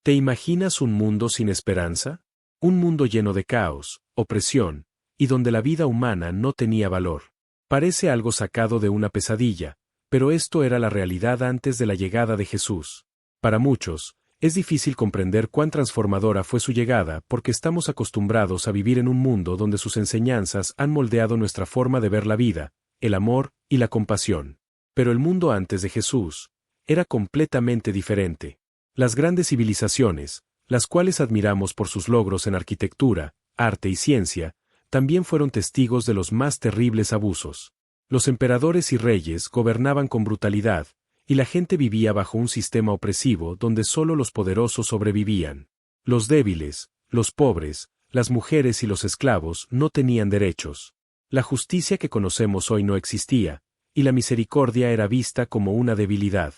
¿Te imaginas un mundo sin esperanza? Un mundo lleno de caos, opresión, y donde la vida humana no tenía valor. Parece algo sacado de una pesadilla, pero esto era la realidad antes de la llegada de Jesús. Para muchos, es difícil comprender cuán transformadora fue su llegada porque estamos acostumbrados a vivir en un mundo donde sus enseñanzas han moldeado nuestra forma de ver la vida, el amor y la compasión. Pero el mundo antes de Jesús era completamente diferente. Las grandes civilizaciones, las cuales admiramos por sus logros en arquitectura, arte y ciencia, también fueron testigos de los más terribles abusos. Los emperadores y reyes gobernaban con brutalidad, y la gente vivía bajo un sistema opresivo donde solo los poderosos sobrevivían. Los débiles, los pobres, las mujeres y los esclavos no tenían derechos. La justicia que conocemos hoy no existía, y la misericordia era vista como una debilidad.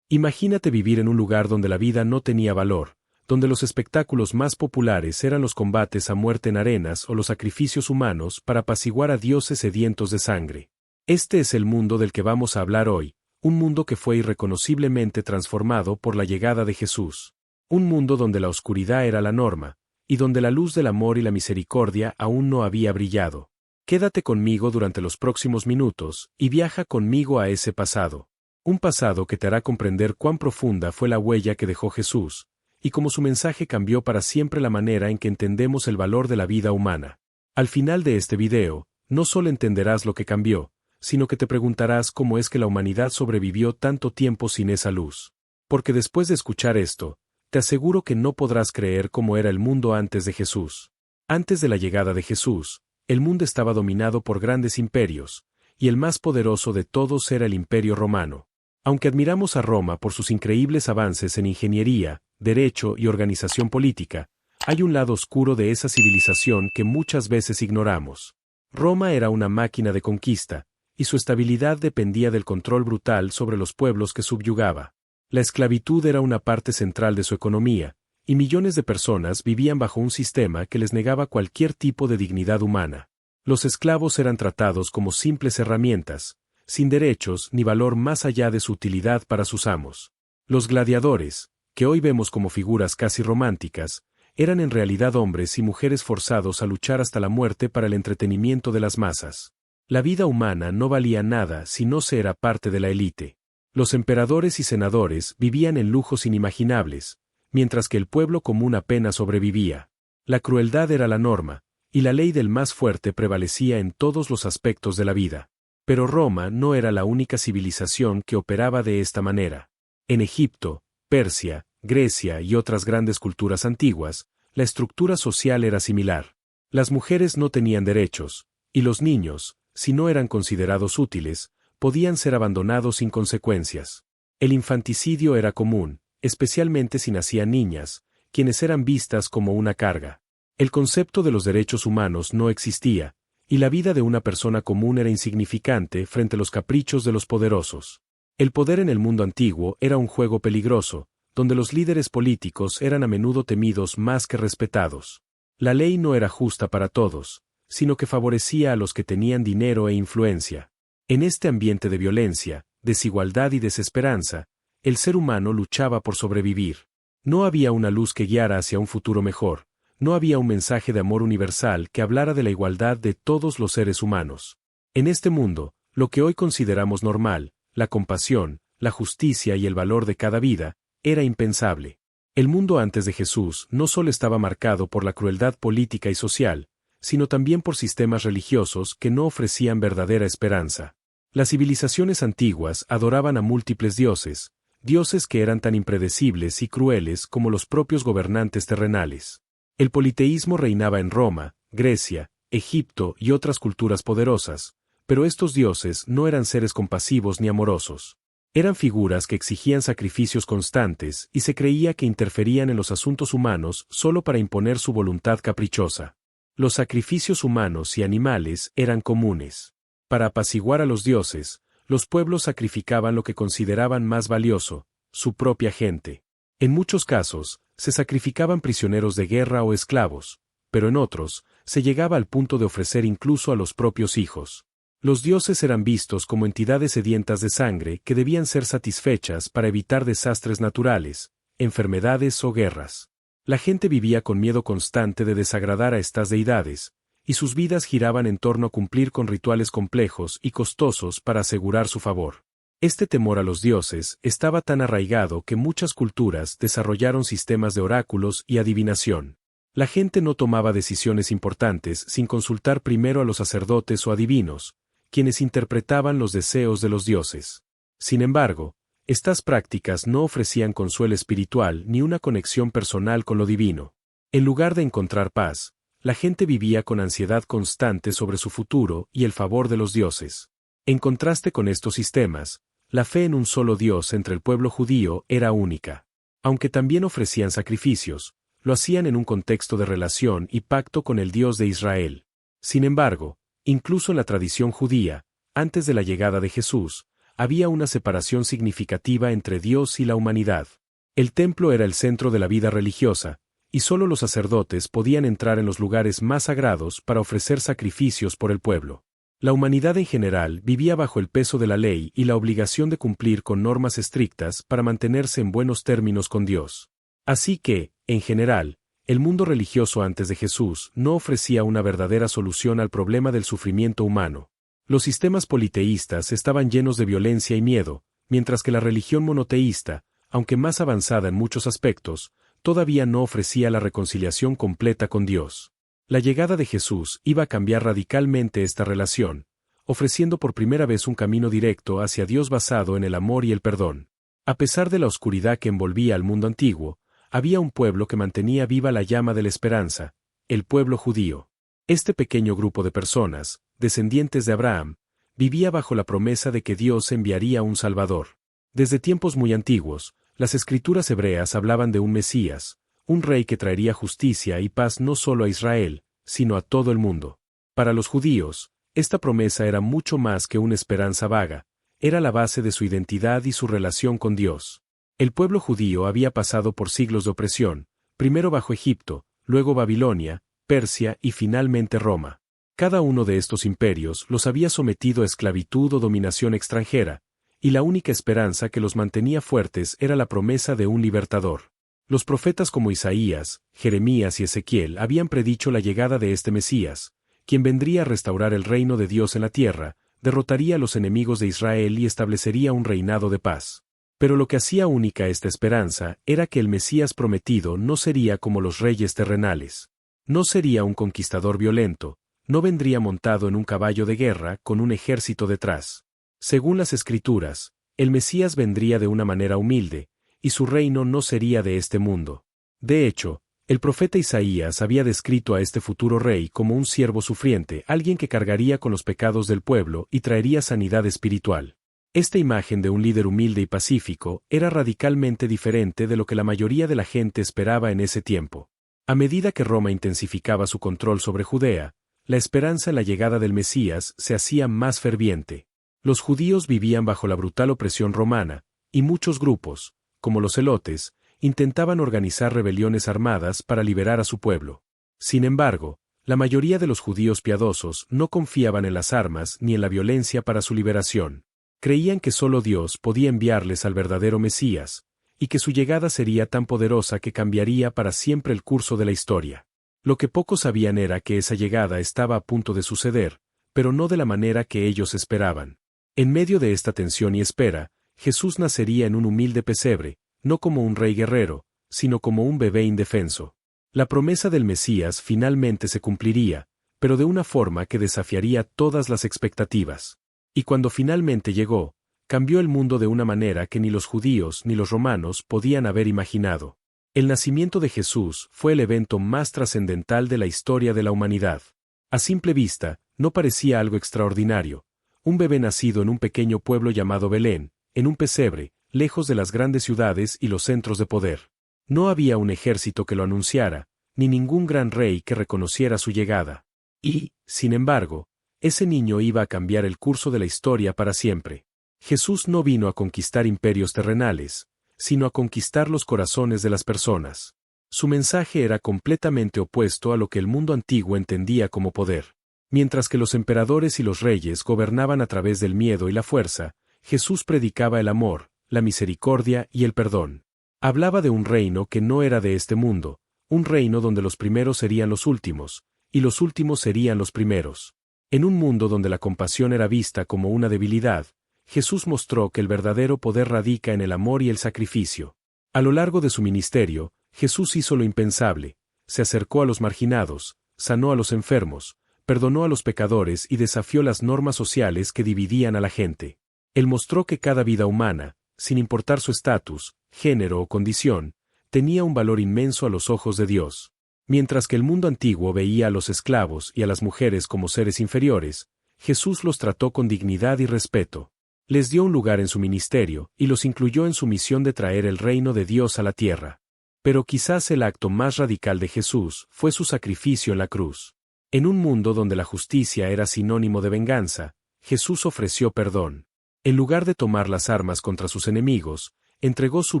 Imagínate vivir en un lugar donde la vida no tenía valor, donde los espectáculos más populares eran los combates a muerte en arenas o los sacrificios humanos para apaciguar a dioses sedientos de sangre. Este es el mundo del que vamos a hablar hoy, un mundo que fue irreconociblemente transformado por la llegada de Jesús. Un mundo donde la oscuridad era la norma, y donde la luz del amor y la misericordia aún no había brillado. Quédate conmigo durante los próximos minutos y viaja conmigo a ese pasado. Un pasado que te hará comprender cuán profunda fue la huella que dejó Jesús, y cómo su mensaje cambió para siempre la manera en que entendemos el valor de la vida humana. Al final de este video, no solo entenderás lo que cambió, sino que te preguntarás cómo es que la humanidad sobrevivió tanto tiempo sin esa luz. Porque después de escuchar esto, te aseguro que no podrás creer cómo era el mundo antes de Jesús. Antes de la llegada de Jesús, el mundo estaba dominado por grandes imperios, y el más poderoso de todos era el Imperio Romano. Aunque admiramos a Roma por sus increíbles avances en ingeniería, derecho y organización política, hay un lado oscuro de esa civilización que muchas veces ignoramos. Roma era una máquina de conquista, y su estabilidad dependía del control brutal sobre los pueblos que subyugaba. La esclavitud era una parte central de su economía, y millones de personas vivían bajo un sistema que les negaba cualquier tipo de dignidad humana. Los esclavos eran tratados como simples herramientas, sin derechos ni valor más allá de su utilidad para sus amos. Los gladiadores, que hoy vemos como figuras casi románticas, eran en realidad hombres y mujeres forzados a luchar hasta la muerte para el entretenimiento de las masas. La vida humana no valía nada si no se era parte de la élite. Los emperadores y senadores vivían en lujos inimaginables, mientras que el pueblo común apenas sobrevivía. La crueldad era la norma, y la ley del más fuerte prevalecía en todos los aspectos de la vida. Pero Roma no era la única civilización que operaba de esta manera. En Egipto, Persia, Grecia y otras grandes culturas antiguas, la estructura social era similar. Las mujeres no tenían derechos, y los niños, si no eran considerados útiles, podían ser abandonados sin consecuencias. El infanticidio era común, especialmente si nacían niñas, quienes eran vistas como una carga. El concepto de los derechos humanos no existía, y la vida de una persona común era insignificante frente a los caprichos de los poderosos. El poder en el mundo antiguo era un juego peligroso, donde los líderes políticos eran a menudo temidos más que respetados. La ley no era justa para todos, sino que favorecía a los que tenían dinero e influencia. En este ambiente de violencia, desigualdad y desesperanza, el ser humano luchaba por sobrevivir. No había una luz que guiara hacia un futuro mejor, no había un mensaje de amor universal que hablara de la igualdad de todos los seres humanos. En este mundo, lo que hoy consideramos normal, la compasión, la justicia y el valor de cada vida, era impensable. El mundo antes de Jesús no solo estaba marcado por la crueldad política y social, sino también por sistemas religiosos que no ofrecían verdadera esperanza. Las civilizaciones antiguas adoraban a múltiples dioses, dioses que eran tan impredecibles y crueles como los propios gobernantes terrenales. El politeísmo reinaba en Roma, Grecia, Egipto y otras culturas poderosas, pero estos dioses no eran seres compasivos ni amorosos. Eran figuras que exigían sacrificios constantes y se creía que interferían en los asuntos humanos solo para imponer su voluntad caprichosa. Los sacrificios humanos y animales eran comunes. Para apaciguar a los dioses, los pueblos sacrificaban lo que consideraban más valioso, su propia gente. En muchos casos, se sacrificaban prisioneros de guerra o esclavos, pero en otros, se llegaba al punto de ofrecer incluso a los propios hijos. Los dioses eran vistos como entidades sedientas de sangre que debían ser satisfechas para evitar desastres naturales, enfermedades o guerras. La gente vivía con miedo constante de desagradar a estas deidades, y sus vidas giraban en torno a cumplir con rituales complejos y costosos para asegurar su favor. Este temor a los dioses estaba tan arraigado que muchas culturas desarrollaron sistemas de oráculos y adivinación. La gente no tomaba decisiones importantes sin consultar primero a los sacerdotes o adivinos, quienes interpretaban los deseos de los dioses. Sin embargo, estas prácticas no ofrecían consuelo espiritual ni una conexión personal con lo divino. En lugar de encontrar paz, la gente vivía con ansiedad constante sobre su futuro y el favor de los dioses. En contraste con estos sistemas, la fe en un solo Dios entre el pueblo judío era única. Aunque también ofrecían sacrificios, lo hacían en un contexto de relación y pacto con el Dios de Israel. Sin embargo, incluso en la tradición judía, antes de la llegada de Jesús, había una separación significativa entre Dios y la humanidad. El templo era el centro de la vida religiosa, y solo los sacerdotes podían entrar en los lugares más sagrados para ofrecer sacrificios por el pueblo. La humanidad en general vivía bajo el peso de la ley y la obligación de cumplir con normas estrictas para mantenerse en buenos términos con Dios. Así que, en general, el mundo religioso antes de Jesús no ofrecía una verdadera solución al problema del sufrimiento humano. Los sistemas politeístas estaban llenos de violencia y miedo, mientras que la religión monoteísta, aunque más avanzada en muchos aspectos, todavía no ofrecía la reconciliación completa con Dios. La llegada de Jesús iba a cambiar radicalmente esta relación, ofreciendo por primera vez un camino directo hacia Dios basado en el amor y el perdón. A pesar de la oscuridad que envolvía al mundo antiguo, había un pueblo que mantenía viva la llama de la esperanza, el pueblo judío. Este pequeño grupo de personas, descendientes de Abraham, vivía bajo la promesa de que Dios enviaría un Salvador. Desde tiempos muy antiguos, las escrituras hebreas hablaban de un Mesías, un rey que traería justicia y paz no solo a Israel, sino a todo el mundo. Para los judíos, esta promesa era mucho más que una esperanza vaga, era la base de su identidad y su relación con Dios. El pueblo judío había pasado por siglos de opresión, primero bajo Egipto, luego Babilonia, Persia y finalmente Roma. Cada uno de estos imperios los había sometido a esclavitud o dominación extranjera, y la única esperanza que los mantenía fuertes era la promesa de un libertador. Los profetas como Isaías, Jeremías y Ezequiel habían predicho la llegada de este Mesías, quien vendría a restaurar el reino de Dios en la tierra, derrotaría a los enemigos de Israel y establecería un reinado de paz. Pero lo que hacía única esta esperanza era que el Mesías prometido no sería como los reyes terrenales. No sería un conquistador violento, no vendría montado en un caballo de guerra con un ejército detrás. Según las Escrituras, el Mesías vendría de una manera humilde, y su reino no sería de este mundo. De hecho, el profeta Isaías había descrito a este futuro rey como un siervo sufriente, alguien que cargaría con los pecados del pueblo y traería sanidad espiritual. Esta imagen de un líder humilde y pacífico era radicalmente diferente de lo que la mayoría de la gente esperaba en ese tiempo. A medida que Roma intensificaba su control sobre Judea, la esperanza en la llegada del Mesías se hacía más ferviente. Los judíos vivían bajo la brutal opresión romana, y muchos grupos, como los celotes, intentaban organizar rebeliones armadas para liberar a su pueblo. Sin embargo, la mayoría de los judíos piadosos no confiaban en las armas ni en la violencia para su liberación. Creían que solo Dios podía enviarles al verdadero Mesías, y que su llegada sería tan poderosa que cambiaría para siempre el curso de la historia. Lo que pocos sabían era que esa llegada estaba a punto de suceder, pero no de la manera que ellos esperaban. En medio de esta tensión y espera, Jesús nacería en un humilde pesebre, no como un rey guerrero, sino como un bebé indefenso. La promesa del Mesías finalmente se cumpliría, pero de una forma que desafiaría todas las expectativas. Y cuando finalmente llegó, cambió el mundo de una manera que ni los judíos ni los romanos podían haber imaginado. El nacimiento de Jesús fue el evento más trascendental de la historia de la humanidad. A simple vista, no parecía algo extraordinario. Un bebé nacido en un pequeño pueblo llamado Belén, en un pesebre, lejos de las grandes ciudades y los centros de poder. No había un ejército que lo anunciara, ni ningún gran rey que reconociera su llegada. Y, sin embargo, ese niño iba a cambiar el curso de la historia para siempre. Jesús no vino a conquistar imperios terrenales, sino a conquistar los corazones de las personas. Su mensaje era completamente opuesto a lo que el mundo antiguo entendía como poder. Mientras que los emperadores y los reyes gobernaban a través del miedo y la fuerza, Jesús predicaba el amor, la misericordia y el perdón. Hablaba de un reino que no era de este mundo, un reino donde los primeros serían los últimos, y los últimos serían los primeros. En un mundo donde la compasión era vista como una debilidad, Jesús mostró que el verdadero poder radica en el amor y el sacrificio. A lo largo de su ministerio, Jesús hizo lo impensable, se acercó a los marginados, sanó a los enfermos, perdonó a los pecadores y desafió las normas sociales que dividían a la gente. Él mostró que cada vida humana, sin importar su estatus, género o condición, tenía un valor inmenso a los ojos de Dios. Mientras que el mundo antiguo veía a los esclavos y a las mujeres como seres inferiores, Jesús los trató con dignidad y respeto. Les dio un lugar en su ministerio y los incluyó en su misión de traer el reino de Dios a la tierra. Pero quizás el acto más radical de Jesús fue su sacrificio en la cruz. En un mundo donde la justicia era sinónimo de venganza, Jesús ofreció perdón. En lugar de tomar las armas contra sus enemigos, entregó su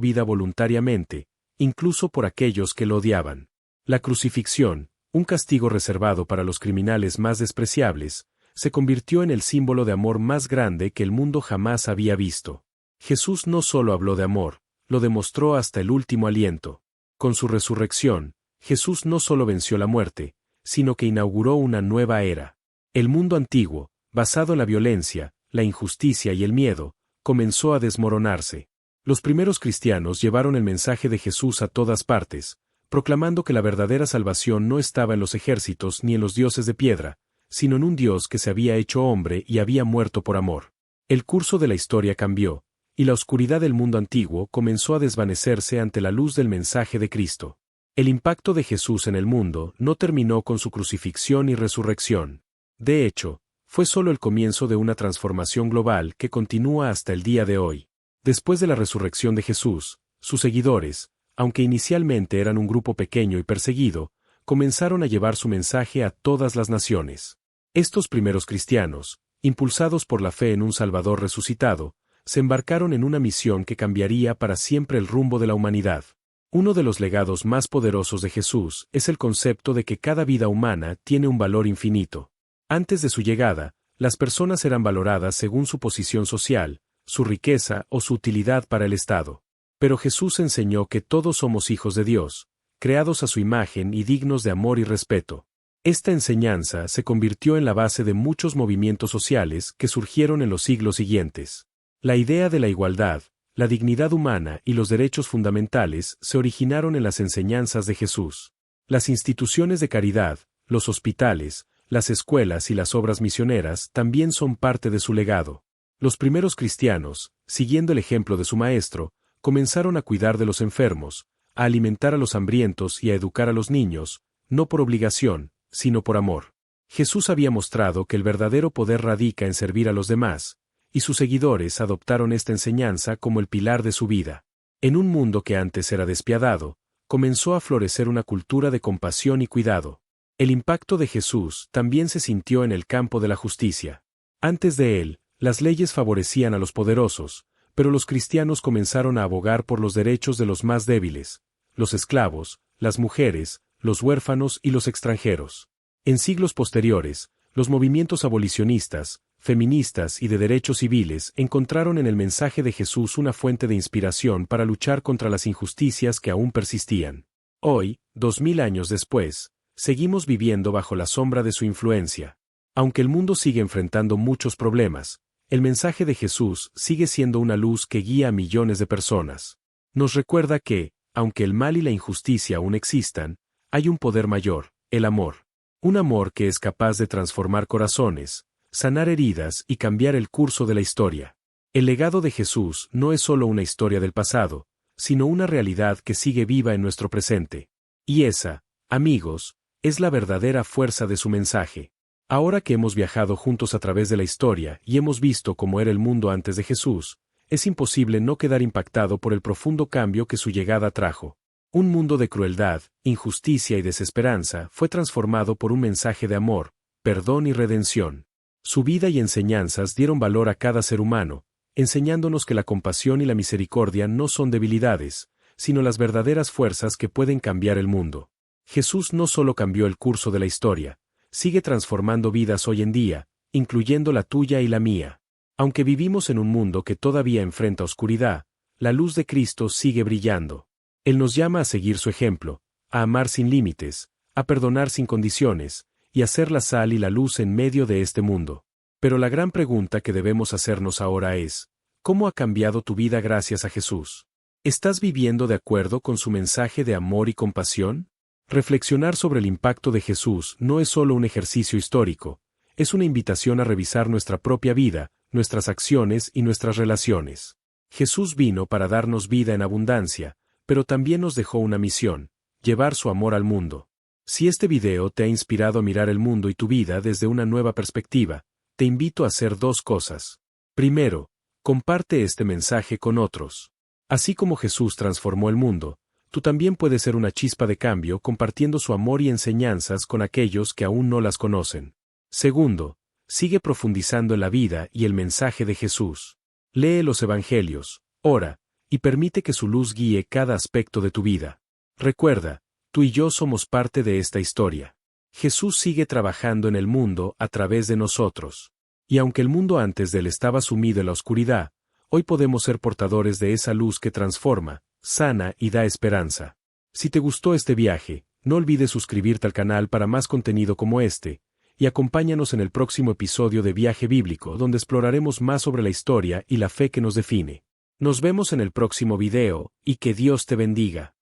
vida voluntariamente, incluso por aquellos que lo odiaban. La crucifixión, un castigo reservado para los criminales más despreciables, se convirtió en el símbolo de amor más grande que el mundo jamás había visto. Jesús no solo habló de amor, lo demostró hasta el último aliento. Con su resurrección, Jesús no solo venció la muerte, sino que inauguró una nueva era. El mundo antiguo, basado en la violencia, la injusticia y el miedo, comenzó a desmoronarse. Los primeros cristianos llevaron el mensaje de Jesús a todas partes, proclamando que la verdadera salvación no estaba en los ejércitos ni en los dioses de piedra, sino en un Dios que se había hecho hombre y había muerto por amor. El curso de la historia cambió, y la oscuridad del mundo antiguo comenzó a desvanecerse ante la luz del mensaje de Cristo. El impacto de Jesús en el mundo no terminó con su crucifixión y resurrección. De hecho, fue solo el comienzo de una transformación global que continúa hasta el día de hoy. Después de la resurrección de Jesús, sus seguidores, aunque inicialmente eran un grupo pequeño y perseguido, comenzaron a llevar su mensaje a todas las naciones. Estos primeros cristianos, impulsados por la fe en un Salvador resucitado, se embarcaron en una misión que cambiaría para siempre el rumbo de la humanidad. Uno de los legados más poderosos de Jesús es el concepto de que cada vida humana tiene un valor infinito. Antes de su llegada, las personas eran valoradas según su posición social, su riqueza o su utilidad para el Estado. Pero Jesús enseñó que todos somos hijos de Dios, creados a su imagen y dignos de amor y respeto. Esta enseñanza se convirtió en la base de muchos movimientos sociales que surgieron en los siglos siguientes. La idea de la igualdad, la dignidad humana y los derechos fundamentales se originaron en las enseñanzas de Jesús. Las instituciones de caridad, los hospitales, las escuelas y las obras misioneras también son parte de su legado. Los primeros cristianos, siguiendo el ejemplo de su maestro, comenzaron a cuidar de los enfermos, a alimentar a los hambrientos y a educar a los niños, no por obligación, sino por amor. Jesús había mostrado que el verdadero poder radica en servir a los demás, y sus seguidores adoptaron esta enseñanza como el pilar de su vida. En un mundo que antes era despiadado, comenzó a florecer una cultura de compasión y cuidado. El impacto de Jesús también se sintió en el campo de la justicia. Antes de él, las leyes favorecían a los poderosos, pero los cristianos comenzaron a abogar por los derechos de los más débiles, los esclavos, las mujeres, los huérfanos y los extranjeros. En siglos posteriores, los movimientos abolicionistas, feministas y de derechos civiles encontraron en el mensaje de Jesús una fuente de inspiración para luchar contra las injusticias que aún persistían. Hoy, 2000 años después, seguimos viviendo bajo la sombra de su influencia. Aunque el mundo sigue enfrentando muchos problemas, el mensaje de Jesús sigue siendo una luz que guía a millones de personas. Nos recuerda que, aunque el mal y la injusticia aún existan, hay un poder mayor, el amor. Un amor que es capaz de transformar corazones, sanar heridas y cambiar el curso de la historia. El legado de Jesús no es solo una historia del pasado, sino una realidad que sigue viva en nuestro presente. Y esa, amigos, es la verdadera fuerza de su mensaje. Ahora que hemos viajado juntos a través de la historia y hemos visto cómo era el mundo antes de Jesús, es imposible no quedar impactado por el profundo cambio que su llegada trajo. Un mundo de crueldad, injusticia y desesperanza fue transformado por un mensaje de amor, perdón y redención. Su vida y enseñanzas dieron valor a cada ser humano, enseñándonos que la compasión y la misericordia no son debilidades, sino las verdaderas fuerzas que pueden cambiar el mundo. Jesús no solo cambió el curso de la historia, sigue transformando vidas hoy en día, incluyendo la tuya y la mía. Aunque vivimos en un mundo que todavía enfrenta oscuridad, la luz de Cristo sigue brillando. Él nos llama a seguir su ejemplo, a amar sin límites, a perdonar sin condiciones, y a ser la sal y la luz en medio de este mundo. Pero la gran pregunta que debemos hacernos ahora es, ¿cómo ha cambiado tu vida gracias a Jesús? ¿Estás viviendo de acuerdo con su mensaje de amor y compasión? Reflexionar sobre el impacto de Jesús no es solo un ejercicio histórico, es una invitación a revisar nuestra propia vida, nuestras acciones y nuestras relaciones. Jesús vino para darnos vida en abundancia, pero también nos dejó una misión, llevar su amor al mundo. Si este video te ha inspirado a mirar el mundo y tu vida desde una nueva perspectiva, te invito a hacer dos cosas. Primero, comparte este mensaje con otros. Así como Jesús transformó el mundo, tú también puedes ser una chispa de cambio compartiendo su amor y enseñanzas con aquellos que aún no las conocen. Segundo, sigue profundizando en la vida y el mensaje de Jesús. Lee los Evangelios, ora, y permite que su luz guíe cada aspecto de tu vida. Recuerda, tú y yo somos parte de esta historia. Jesús sigue trabajando en el mundo a través de nosotros. Y aunque el mundo antes de él estaba sumido en la oscuridad, hoy podemos ser portadores de esa luz que transforma, sana y da esperanza. Si te gustó este viaje, no olvides suscribirte al canal para más contenido como este, y acompáñanos en el próximo episodio de Viaje Bíblico donde exploraremos más sobre la historia y la fe que nos define. Nos vemos en el próximo video, y que Dios te bendiga.